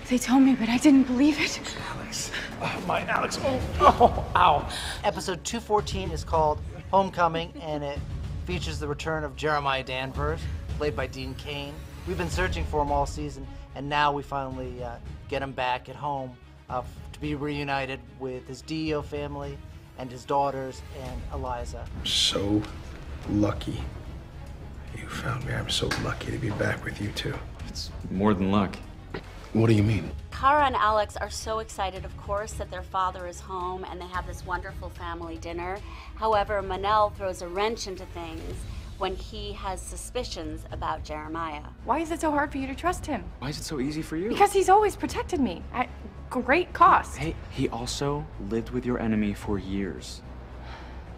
They told me, but I didn't believe it. Alex. Oh, my Alex. Oh, ow. Episode 214 is called Homecoming, and it features the return of Jeremiah Danvers, played by Dean Cain. We've been searching for him all season, and now we finally get him back at home to be reunited with his DEO family and his daughters and Eliza. I'm so lucky you found me. I'm so lucky to be back with you two. It's more than luck. What do you mean? Kara and Alex are so excited, of course, that their father is home and they have this wonderful family dinner. However, Manel throws a wrench into things when he has suspicions about Jeremiah. Why is it so hard for you to trust him? Why is it so easy for you? Because he's always protected me at great cost. Hey, he also lived with your enemy for years.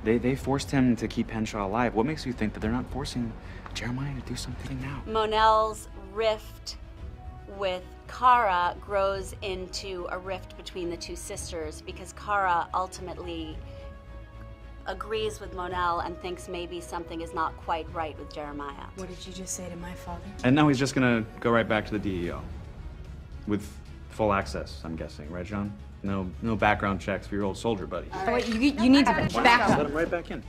They forced him to keep Henshaw alive. What makes you think that they're not forcing Jeremiah to do something now? Monel's rift with Kara grows into a rift between the two sisters because Kara ultimately agrees with Monel and thinks maybe something is not quite right with Jeremiah. What did you just say to my father? And now he's just gonna go right back to the DEO. With full access, I'm guessing, right, John? No background checks for your old soldier buddy. Right. You need to back Let up. him right back in.